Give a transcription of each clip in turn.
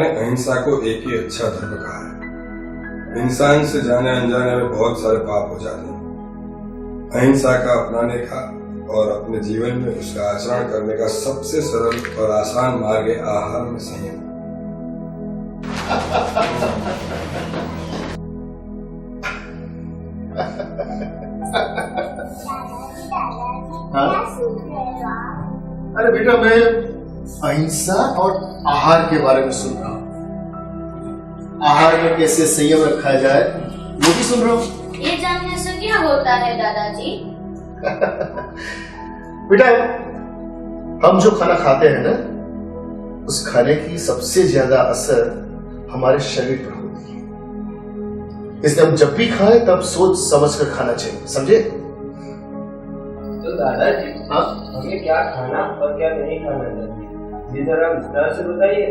ने अहिंसा को एक ही अच्छा धर्म कहा है। इंसान से जाने अनजाने में बहुत सारे पाप हो जाते हैं। अहिंसा का अपनाने का और अपने जीवन में उसका आचरण करने का सबसे सरल और आसान मार्ग है आहार में संयम। अरे बेटा, मैं अहिंसा और आहार के बारे में सुन रहा हूँ। आहार में कैसे संयम रखा जाए वो भी सुन रहा हूँ। ये जानने से क्या होता है दादाजी? बेटा, हम जो खाना खाते हैं ना, उस खाने की सबसे ज्यादा असर हमारे शरीर पर होती है। इसलिए हम जब भी खाएं तब सोच समझ कर खाना चाहिए, समझे? तो दादाजी, हाँ, हमें क्या खाना और क्या नहीं खाना चाहिए, ये जरा विस्तार से बताइए।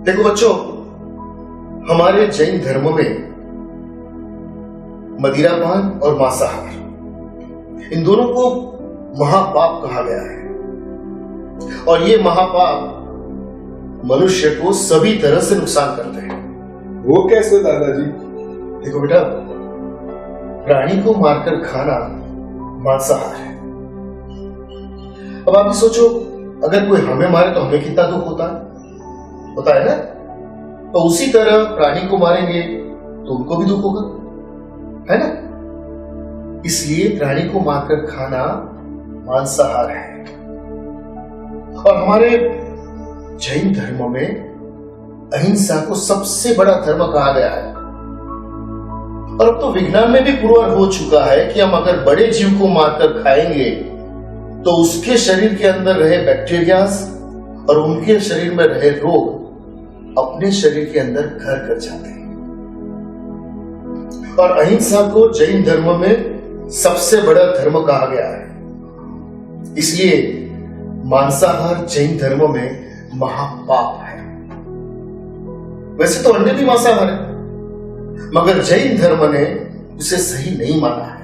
देखो बच्चों, हमारे जैन धर्म में मदिरापान और मांसाहार, इन दोनों को महापाप कहा गया है। और ये महापाप मनुष्य को सभी तरह से नुकसान करते हैं। वो कैसे दादाजी? देखो बेटा, प्राणी को मारकर खाना मांसाहार है। अब आप भी सोचो, अगर कोई हमें मारे तो हमें कितना दुख होता है ना? तो उसी तरह प्राणी को मारेंगे तो उनको भी दुख होगा, है ना? इसलिए प्राणी को मारकर खाना मांसाहार है। और हमारे जैन धर्म में अहिंसा को सबसे बड़ा धर्म कहा गया है। और अब तो विज्ञान में भी प्रूव हो चुका है कि हम अगर बड़े जीव को मारकर खाएंगे तो उसके शरीर के अंदर रहे बैक्टीरियाज और उनके शरीर में रहे रोग अपने शरीर के अंदर घर कर जाते हैं। और अहिंसा को जैन धर्म में सबसे बड़ा धर्म कहा गया है। इसलिए मांसाहार जैन धर्म में महापाप है। वैसे तो अंडे भी मांसाहार है, मगर जैन धर्म ने उसे सही नहीं माना है।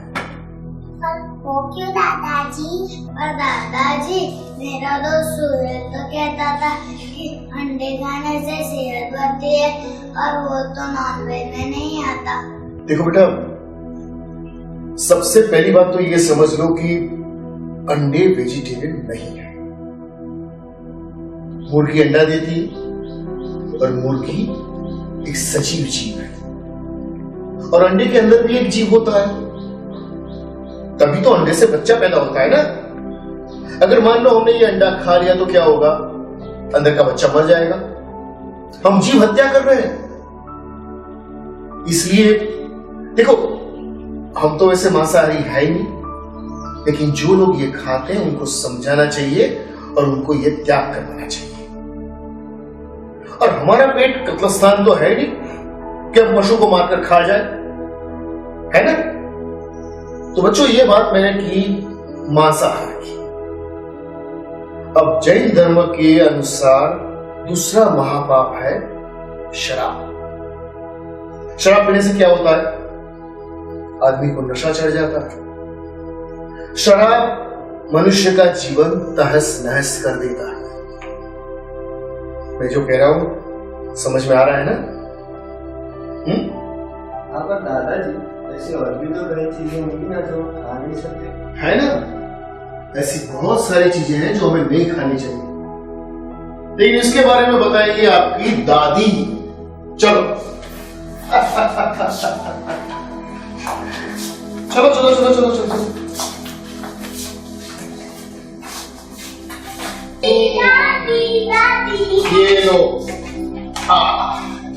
वो क्यों दादाजी? और दादाजी, मेरा दोस्त सूरज तो कहता था कि अंडे खाने से सेहत बढ़ती है, और वो तो नॉनवेज में नहीं आता। देखो बेटा, सबसे पहली बात तो ये समझ लो कि अंडे वेजिटेरियन नहीं है। मुर्गी अंडा देती है और मुर्गी एक सजीव जीव है। और अंडे के अंदर भी एक जीव होता है, तभी तो अंडे से बच्चा पैदा होता है ना। अगर मान लो हमने ये अंडा खा लिया तो क्या होगा? अंदर का बच्चा मर जाएगा। हम जीव हत्या कर रहे हैं। इसलिए देखो, हम तो वैसे मांसाहारी है ही नहीं, लेकिन जो लोग ये खाते हैं उनको समझाना चाहिए और उनको ये त्याग करवाना चाहिए। और हमारा पेट कत्लस्थान तो है नहीं कि हम पशु को मारकर खा जाए, है ना? तो बच्चों, ये बात मैंने की मांसाहार की। अब जैन धर्म के अनुसार दूसरा महापाप है शराब। शराब पीने से क्या होता है? आदमी को नशा चढ़ जाता है। शराब मनुष्य का जीवन तहस नहस कर देता है। मैं जो कह रहा हूं समझ में आ रहा है ना? हाँ, पर दादाजी, ऐसे और भी तो कई चीजें होंगी ना जो खा नहीं सकते, है ना? ऐसी बहुत सारी चीजें हैं जो हमें नहीं खानी चाहिए, लेकिन इसके बारे में बताएगी आपकी दादी। चलो चलो चलो चलो चलो चलो। दादी दादी, ये लो।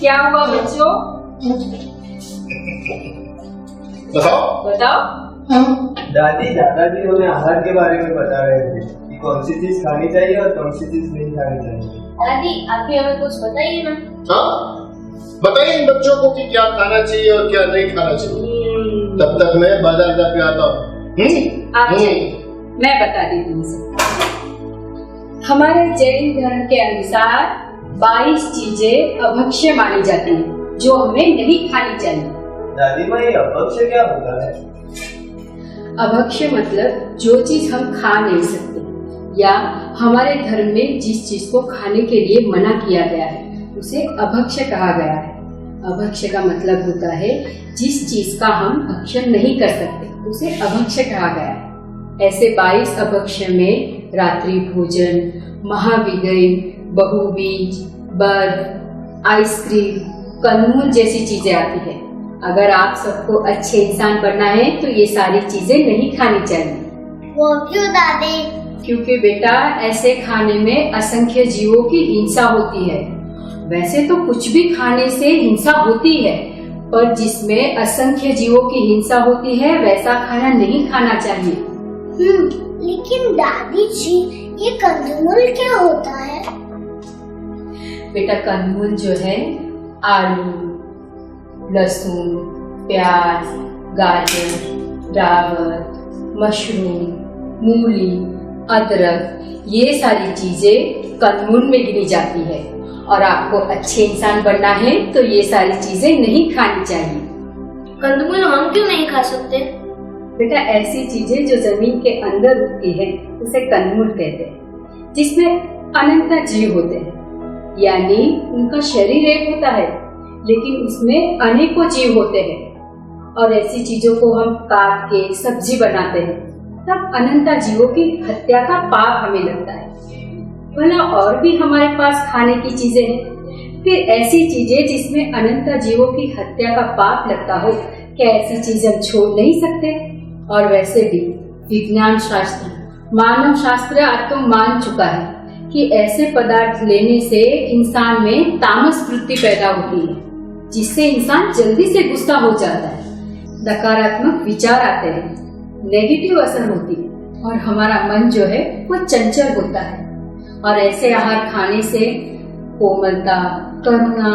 क्या हुआ बच्चों? बताओ। दादी, दादाजी हमें आहार के बारे में बता रहे थे कि कौन सी चीज खानी चाहिए और कौन सी चीज नहीं खानी चाहिए। दादी, आप भी हमें कुछ बताइए ना। हाँ, बताइए इन बच्चों को कि क्या खाना चाहिए और क्या नहीं खाना चाहिए। तब तक मैं बाजार जाके आता हूँ। मैं बता देती हूँ। हमारे जैन धर्म के अनुसार 22 चीजें अभक्ष्य मानी जाती हैं जो हमें नहीं खानी चाहिए। दादी माँ, ये अभक्ष्य क्या होता है? अभक्ष्य मतलब जो चीज हम खा नहीं सकते या हमारे धर्म में जिस चीज को खाने के लिए मना किया गया है उसे अभक्ष्य कहा गया है। अभक्ष्य का मतलब होता है जिस चीज का हम भक्षण नहीं कर सकते, उसे अभक्ष्य कहा गया है। ऐसे 22 अभक्ष्य में रात्रि भोजन, महाविगय, बहुबीज, बर्फ, आइसक्रीम, कंदमूल जैसी चीजें आती है। अगर आप सबको अच्छे इंसान बनना है तो ये सारी चीजें नहीं खानी चाहिए। वो क्यों दादी? क्योंकि बेटा ऐसे खाने में असंख्य जीवों की हिंसा होती है। वैसे तो कुछ भी खाने से हिंसा होती है, पर जिसमें असंख्य जीवों की हिंसा होती है वैसा खाना नहीं खाना चाहिए। लेकिन दादी जी ये कंदमूल क्या होता है? बेटा कंदमूल जो है आलू, लहसुन, प्याज, गाजर, डाबर, मशरूम, मूली, अदरक, ये सारी चीजें कंदमूल में गिनी जाती है। और आपको अच्छे इंसान बनना है तो ये सारी चीजें नहीं खानी चाहिए। कंदमूल हम क्यों नहीं खा सकते? बेटा ऐसी चीजें जो जमीन के अंदर उगती है उसे कंदमूल कहते हैं, जिसमें अनंत जीव होते हैं, यानी उनका शरीर एक होता है लेकिन उसमें अनेकों जीव होते हैं। और ऐसी चीजों को हम काट के सब्जी बनाते हैं, तब अनंत जीवों की हत्या का पाप हमें लगता है। भला और भी हमारे पास खाने की चीजें हैं, फिर ऐसी चीजें जिसमें अनंत जीवों की हत्या का पाप लगता हो, क्या ऐसी चीजें हम छोड़ नहीं सकते? और वैसे भी विज्ञान शास्त्र, मानव शास्त्र आज तो मान चुका है कि ऐसे पदार्थ लेने से इंसान में तामस वृत्ति पैदा होती है, जिससे इंसान जल्दी से गुस्सा हो जाता है, नकारात्मक विचार आते हैं, नेगेटिव असर होती है और हमारा मन जो है वो चंचल होता है। और ऐसे आहार खाने से कोमलता, करुणा,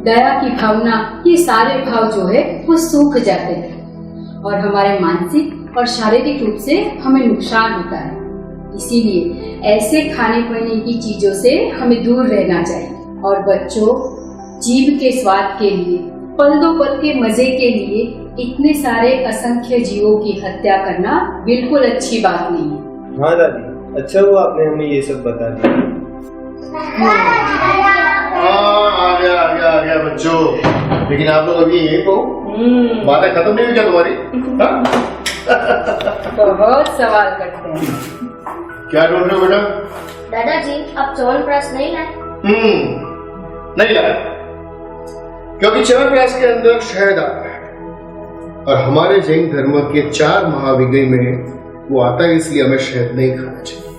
दया की भावना, ये सारे भाव जो है वो सूख जाते हैं और हमारे मानसिक और शारीरिक रूप से हमें नुकसान होता है। इसीलिए ऐसे खाने पीने की चीजों से हमें दूर रहना चाहिए। और बच्चों, जीभ के स्वाद के लिए, पल दो पल के मजे के लिए इतने सारे असंख्य जीवों की हत्या करना बिल्कुल अच्छी बात नहीं है। हाँ दादी, अच्छा हुआ आपने हमें ये सब बता दिया। आ गया बच्चों। लेकिन आप लोग अभी यही हो, बातें खत्म नहीं हुई क्या तुम्हारी? बहुत सवाल करते हैं। क्या ढूंढ रहे हो बेटा? दादाजी अब च्यवनप्राश नहीं लाए? नहीं लाया, क्योंकि च्यवनप्राश के अंदर शहद आता है और हमारे जैन धर्म के 4 महाविगय में वो आता है, इसलिए हमें शहद नहीं खाना चाहिए।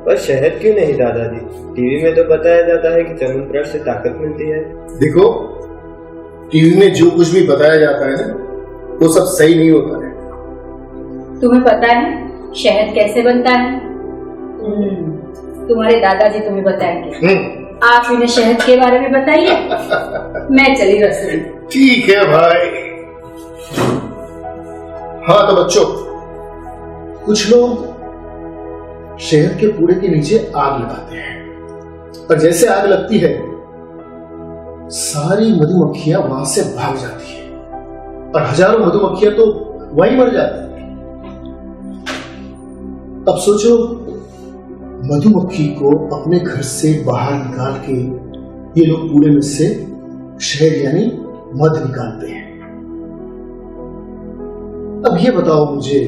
पर शहद क्यों नहीं दादाजी? टीवी में तो बताया जाता है कि च्यवनप्राश से ताकत मिलती है। देखो, टीवी में जो कुछ भी बताया जाता है ना, वो सब सही नहीं होता है। तुम्हें पता है शहद कैसे बनता है? तुम्हारे दादाजी तुम्हें बताएंगे। आप इन्हें शहद के बारे में बताइए, मैं चली रसोई। ठीक है भाई। हाँ तो बच्चों, कुछ लोग शहद के पूड़े के नीचे आग लगाते हैं और जैसे आग लगती है सारी मधुमक्खियां वहां से भाग जाती है और हजारों मधुमक्खियां तो वहीं मर जाती है। अब सोचो, मधुमक्खी को अपने घर से बाहर निकाल के ये लोग पूरे में से शहद यानी मध निकालते हैं। अब ये बताओ मुझे,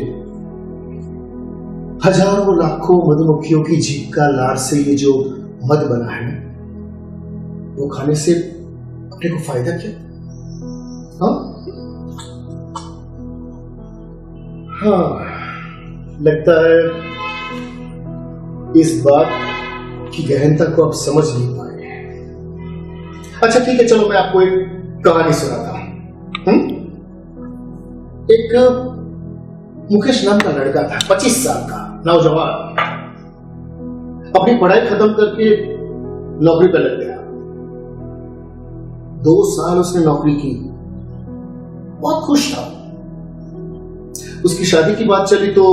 हजारों लाखों मधुमक्खियों की जीभ का लार से ये जो मध बना है, वो खाने से अपने को फायदा क्या? हाँ, लगता है इस बात की गहनता को आप समझ नहीं पाए। अच्छा ठीक है, चलो मैं आपको एक कहानी सुनाता हूं। एक मुकेश नाम का लड़का था, 25 साल का नौजवान, अपनी पढ़ाई खत्म करके नौकरी पर लग गया। 2 साल उसने नौकरी की, बहुत खुश था। उसकी शादी की बात चली तो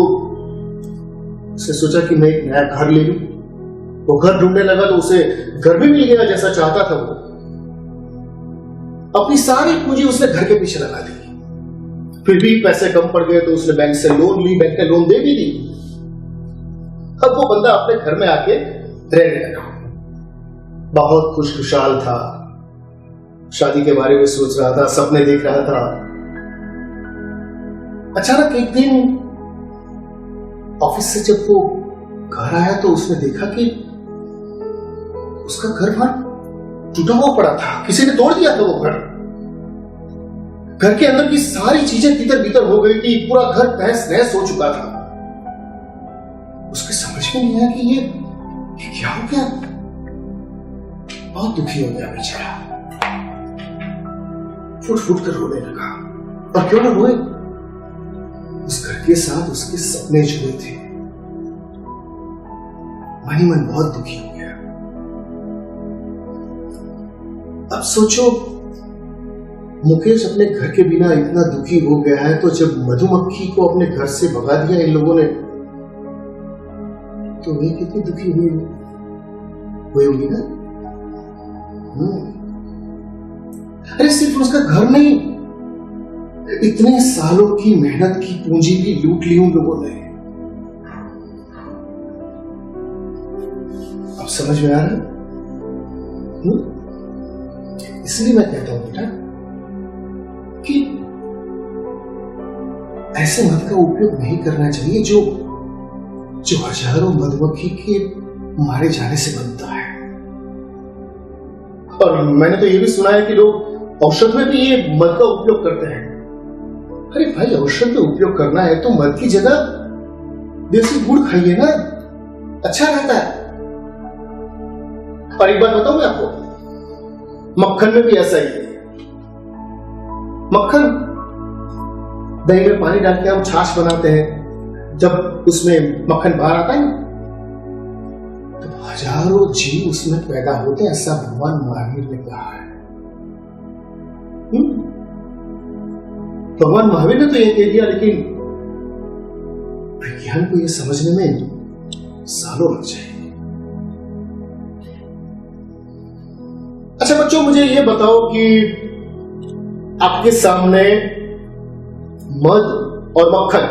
उसने सोचा कि मैं एक नया घर ले लूं। वो घर ढूंढने लगा तो उसे घर भी मिल गया जैसा चाहता था वो। अपनी सारी पूंजी उसने घर के पीछे लगा दी। फिर भी पैसे कम पड़ गए तो उसने बैंक से लोन ली, बैंक ने लोन दे भी दी। अब वो बंदा अपने घर में आके रहने लगा, बहुत खुशखुशाल था, शादी के बारे में सोच रहा था, सपने देख रहा था। अचानक एक दिन ऑफिस से जब वो घर आया तो उसने देखा कि उसका घर बाहर टूटा हुआ पड़ा था, किसी ने तोड़ दिया था वो घर। घर के अंदर की सारी चीजें तितर बितर हो गई थी, पूरा घर तहस नहस हो चुका था। उसके समझ में नहीं आया कि ये क्या हो गया। बहुत दुखी हो गया बेचारा, फुट फुट कर रोने लगा। और क्यों ना रोए, उस घर के साथ उसके सपने जुड़े थे। मन ही मन बहुत दुखी हो गया। अब सोचो, मुकेश अपने घर के बिना इतना दुखी हो गया है, तो जब मधुमक्खी को अपने घर से भगा दिया इन लोगों ने, तो वे कितनी दुखी हुई होगी ना। अरे सिर्फ उसका घर नहीं, इतने सालों की मेहनत की पूंजी भी लूट ली उन लोगों ने। अब समझ में आ रहा है? इसलिए मैं कहता हूं बेटा कि ऐसे मद का उपयोग नहीं करना चाहिए जो हजारों मधुमक्खी के मारे जाने से बनता है। और मैंने तो ये भी सुना है कि लोग औषध में भी ये मद का उपयोग करते हैं। अरे भाई, औषध में उपयोग करना है तो मद की जगह देसी गुड़ खाइए ना, अच्छा रहता है। और एक बात बताऊं मैं आपको, मक्खन में भी ऐसा ही है। मक्खन, दही में पानी डाल के हम छाछ बनाते हैं, जब उसमें मक्खन बाहर आता है ना, तो हजारों जीव उसमें पैदा होते हैं, ऐसा भगवान महावीर ने कहा है। भगवान महावीर ने तो ये कह दिया, लेकिन विज्ञान को ये समझने में सालों लग जाएंगे। अच्छा बच्चों, मुझे ये बताओ कि आपके सामने मध और मक्खन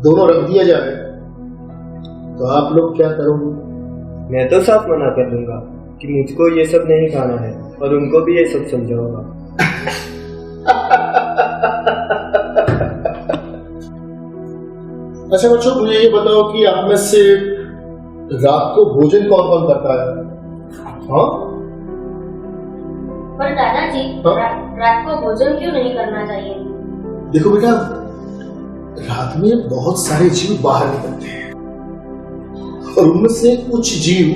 दोनों रख दिया जाए तो आप लोग क्या करोगे? मैं तो साफ मना कर दूंगा कि मुझको ये सब नहीं खाना है, और उनको भी ये सब समझाऊंगा। अच्छा बच्चों, मुझे ये बताओ कि आप में से रात को भोजन कौन कौन करता है? हाँ? पर दादाजी, हाँ? रात को भोजन क्यों नहीं करना चाहिए? देखो बेटा, रात में बहुत सारे जीव बाहर निकलते हैं और उनमें से कुछ जीव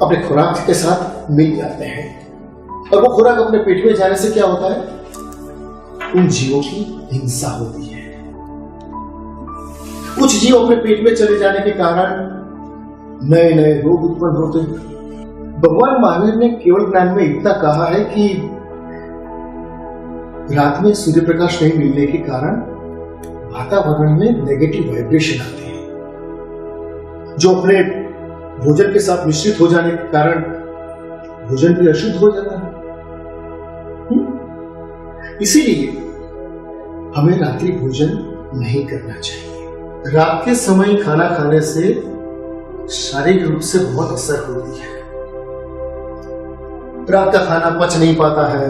अपने खुराक के साथ मिल जाते हैं, और वो खुराक अपने पेट में जाने से क्या होता है, उन जीवों की हिंसा होती है। कुछ जीव अपने पेट में चले जाने के कारण नए नए रोग उत्पन्न होते हैं। भगवान महावीर ने केवल ज्ञान में इतना कहा है कि रात में सूर्य प्रकाश नहीं मिलने के कारण वातावरण में नेगेटिव वाइब्रेशन आते हैं, जो अपने भोजन के साथ मिश्रित हो जाने के कारण भोजन भी अशुद्ध हो जाता है। इसीलिए हमें रात्रि भोजन नहीं करना चाहिए। रात के समय खाना खाने से शारीरिक रूप से बहुत असर होती है। रात का खाना पच नहीं पाता है,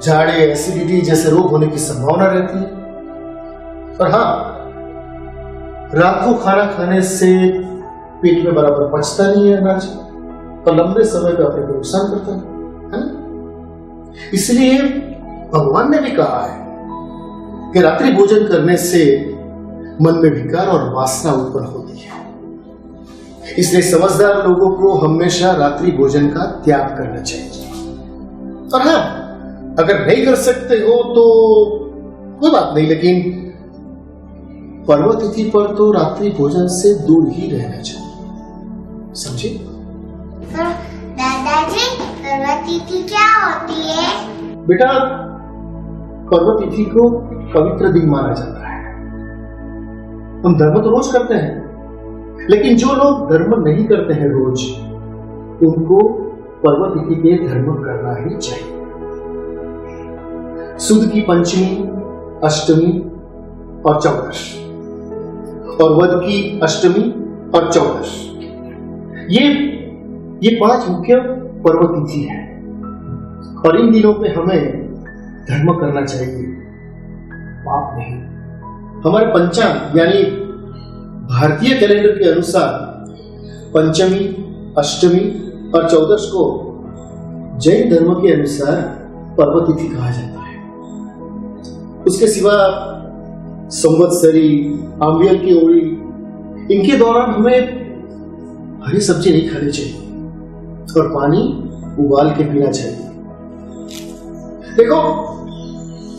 झाड़े, एसिडिटी जैसे रोग होने की संभावना रहती है। और हाँ, रात को खाना खाने से पेट में बराबर पचता नहीं है अनाज, और लंबे समय पर अपने को नुकसान करता है ना? इसलिए भगवान ने भी कहा है कि रात्रि भोजन करने से मन में विकार और वासना उत्पन्न होती है। इसलिए समझदार लोगों को हमेशा रात्रि भोजन का त्याग करना चाहिए। और हाँ, अगर नहीं कर सकते हो तो कोई बात नहीं, लेकिन पर्व तिथि पर तो रात्रि भोजन से दूर ही रहना चाहिए, समझे? दादाजी, पर्व तिथि क्या होती है? बेटा, पर्व तिथि को पवित्र दिन माना जाता है। हम धर्म तो रोज करते हैं, लेकिन जो लोग धर्म नहीं करते हैं रोज, उनको पर्व तिथि के धर्म करना ही चाहिए। सुद की पंचमी, अष्टमी और चौदश, और वद की अष्टमी और चौदश, ये 5 मुख्य पर्व तिथि है। और इन दिनों पे हमें धर्म करना चाहिए, पाप नहीं। हमारे पंचांग यानी भारतीय कैलेंडर के अनुसार पंचमी, अष्टमी और चौदश को जैन धर्म के अनुसार पर्व तिथि कहा जाता है। उसके सिवा संवत्सरी, आंबियल की ओड़ी, इनके दौरान हमें हरी सब्जी नहीं खानी चाहिए और पानी उबाल के पीना चाहिए। देखो,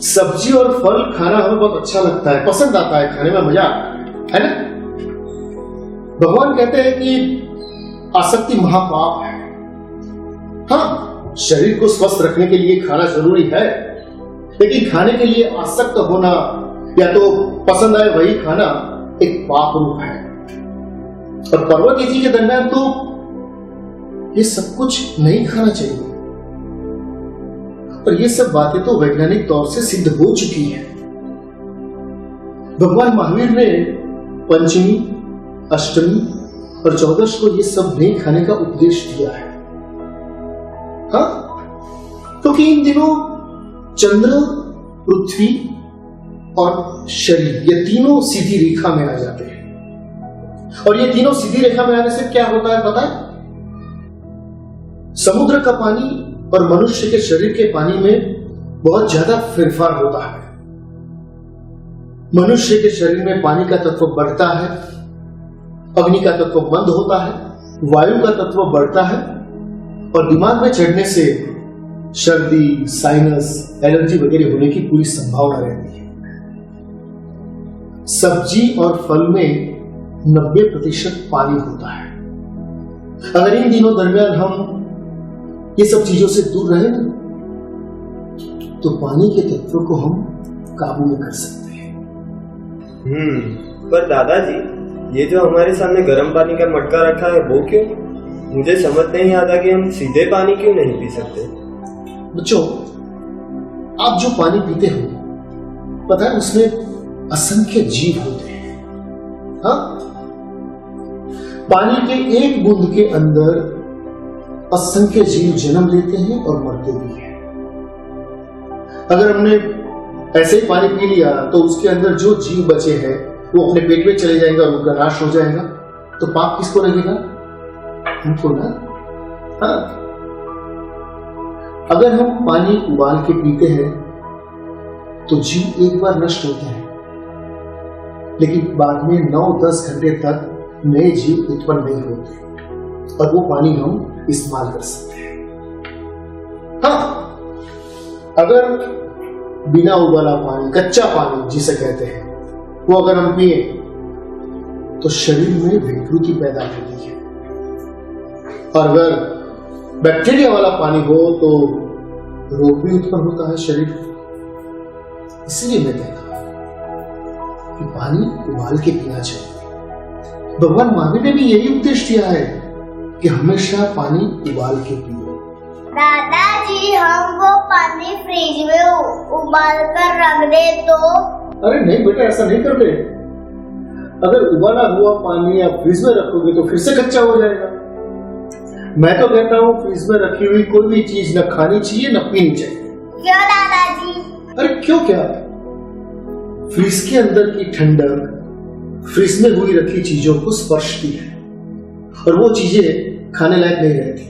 सब्जी और फल खाना हमें बहुत अच्छा लगता है, पसंद आता है, खाने में मजा आता है ना। भगवान कहते हैं कि आसक्ति महापाप है। हाँ, शरीर को स्वस्थ रखने के लिए खाना जरूरी है, लेकिन खाने के लिए आसक्त होना या तो पसंद आए वही खाना एक पाप रूप है। और पर्व तिथि के दरमियान तो ये सब कुछ नहीं खाना चाहिए। और ये सब बातें तो वैज्ञानिक तौर से सिद्ध हो चुकी है। भगवान महावीर ने पंचमी, अष्टमी और चौदश को ये सब नहीं खाने का उपदेश दिया है। हाँ, क्योंकि इन दिनों चंद्र, पृथ्वी और शरीर ये तीनों सीधी रेखा में आ जाते हैं। और ये तीनों सीधी रेखा में आने से क्या होता है पता है? समुद्र का पानी और मनुष्य के शरीर के पानी में बहुत ज्यादा फेरफार होता है। मनुष्य के शरीर में पानी का तत्व बढ़ता है, अग्नि का तत्व मंद होता है, वायु का तत्व बढ़ता है और दिमाग में चढ़ने से सर्दी, साइनस, एलर्जी वगैरह होने की पूरी संभावना रहती है। सब्जी और फल में 90% पानी होता है। अगर इन दिनों दरमियान हम ये सब चीजों से दूर रहे ना, तो पानी के तत्व को हम काबू में कर सकते हैं। पर दादाजी, ये जो हमारे सामने गर्म पानी का मटका रखा है वो क्यों? मुझे समझ नहीं आता कि हम सीधे पानी क्यों नहीं पी सकते। बच्चों, आप जो पानी पीते हो पता है उसमें असंख्य जीव होते हैं। हाँ, पानी के एक बूंद के अंदर असंख्य जीव जन्म लेते हैं और मरते भी हैं। अगर हमने ऐसे ही पानी पी लिया तो उसके अंदर जो जीव बचे हैं वो अपने पेट में चले जाएंगे और उनका नाश हो जाएगा। तो पाप किसको लगेगा? हमको ना। हाँ, अगर हम पानी उबाल के पीते हैं तो जीव एक बार नष्ट होते हैं, लेकिन बाद में 9-10 घंटे तक नए जीव उत्पन्न नहीं होते और वो पानी हम इस्तेमाल कर सकते हैं। हाँ, अगर बिना उबाला पानी, कच्चा पानी जिसे कहते हैं, वो अगर हम पिए तो शरीर में विकृति पैदा होती है। और अगर बैक्टीरिया वाला पानी हो तो रोग भी उत्पन्न होता है शरीर। इसलिए मैं कहता हूं कि पानी उबाल के पीना चाहिए। भगवान महावीर ने भी यही उपदेश दिया है कि हमेशा पानी उबाल के पियो। दादाजी, हम वो पानी फ्रिज में उबाल कर रख दे तो? अरे नहीं बेटा, ऐसा नहीं करते। अगर उबाला हुआ पानी आप फ्रिज में रखोगे तो फिर से कच्चा हो जाएगा। मैं तो कहता हूँ फ्रिज में रखी हुई कोई भी चीज न खानी चाहिए न पीनी चाहिए। क्यों दादाजी? अरे क्यों क्या? फ्रिज के अंदर की ठंडक फ्रिज में हुई रखी चीजों को स्पर्शती है और वो चीजें खाने लायक नहीं रहती।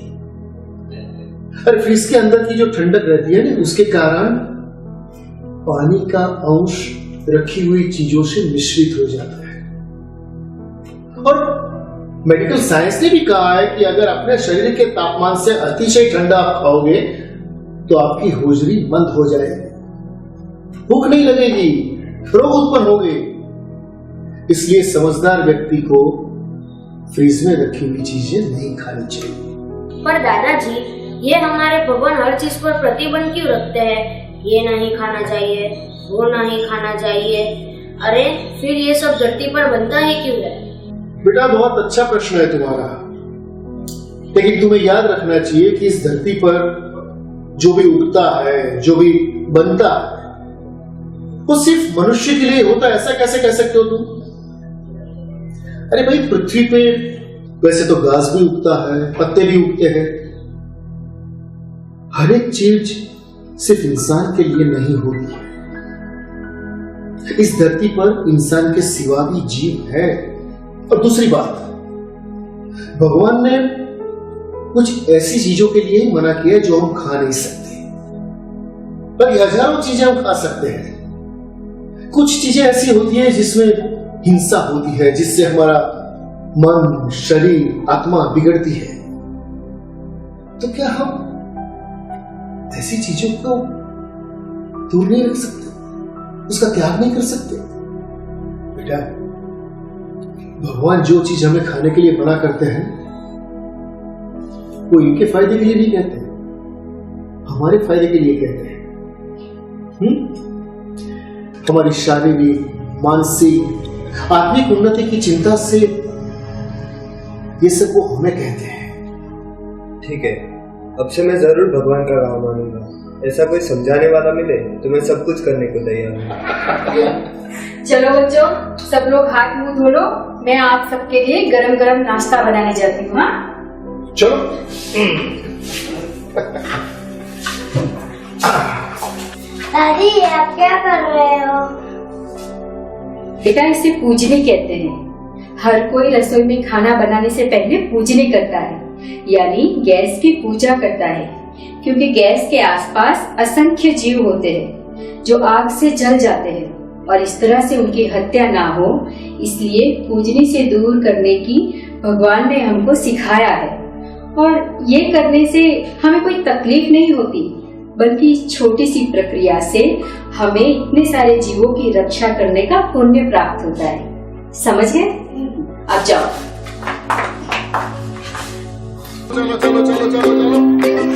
अरे फ्रिज के अंदर की जो ठंडक रहती है ना, उसके कारण पानी का अंश रखी हुई चीजों से मिश्रित हो जाता है। और मेडिकल साइंस ने भी कहा है कि अगर अपने शरीर के तापमान से अतिशय ठंडा आप खाओगे तो आपकी होजरी बंद हो जाएगी, भूख नहीं लगेगी, रोग उत्पन्न होंगे। इसलिए समझदार व्यक्ति को फ्रिज में रखी हुई चीजें नहीं खानी चाहिए। पर दादाजी, ये हमारे भगवान हर चीज पर प्रतिबंध क्यों रखते हैं? ये नहीं खाना चाहिए, वो नहीं खाना चाहिए। अरे फिर ये सब धरती पर बनता ही क्यों है? बेटा, बहुत अच्छा प्रश्न है तुम्हारा, लेकिन तुम्हें याद रखना चाहिए कि इस धरती पर जो भी उगता है, जो भी बनता है, वो सिर्फ मनुष्य के लिए होता है। ऐसा कैसे कह सकते हो तुम? अरे भाई, पृथ्वी पे वैसे तो घास भी उगता है, पत्ते भी उगते हैं, हर एक चीज सिर्फ इंसान के लिए नहीं होती है। इस धरती पर इंसान के सिवा भी जीव है। और दूसरी बात, भगवान ने कुछ ऐसी चीजों के लिए मना किया जो हम खा नहीं सकते, बाकी हजारों चीजें हम खा सकते हैं। कुछ चीजें ऐसी होती हैं जिसमें हिंसा होती है, जिससे हमारा मन, शरीर, आत्मा बिगड़ती है। तो क्या हम ऐसी चीजों को दूर नहीं रख सकते, उसका त्याग नहीं कर सकते? बेटा, भगवान जो चीज हमें खाने के लिए मना करते हैं वो इनके फायदे के लिए नहीं कहते, हमारे फायदे के लिए कहते हैं। हमारी शारीरिक, मानसिक, आत्मिक उन्नति की चिंता से ये सब वो हमें कहते हैं। ठीक है, अब से मैं जरूर भगवान का कहा मानूंगा। ऐसा कोई समझाने वाला मिले तो मैं सब कुछ करने को तैयार हूँ। चलो बच्चों, सब लोग हाथ मुंह धो लो, मैं आप सबके लिए गरम गरम नाश्ता बनाने जाती हूँ। हाँ, चलो। दादी, आप क्या कर रहे हो? बेटा, इसे पूजनी कहते हैं। हर कोई रसोई में खाना बनाने से पहले पूजनी करता है, यानी गैस की पूजा करता है, क्योंकि गैस के आसपास असंख्य जीव होते हैं जो आग से जल जाते हैं और इस तरह से उनकी हत्या ना हो, इसलिए पूजनी से दूर करने की भगवान ने हमको सिखाया है। और ये करने से हमें कोई तकलीफ नहीं होती, बल्कि इस छोटी सी प्रक्रिया से हमें इतने सारे जीवों की रक्षा करने का पुण्य प्राप्त होता है। समझ गए? अब जाओ। चलो चलो चलो चलो चलो।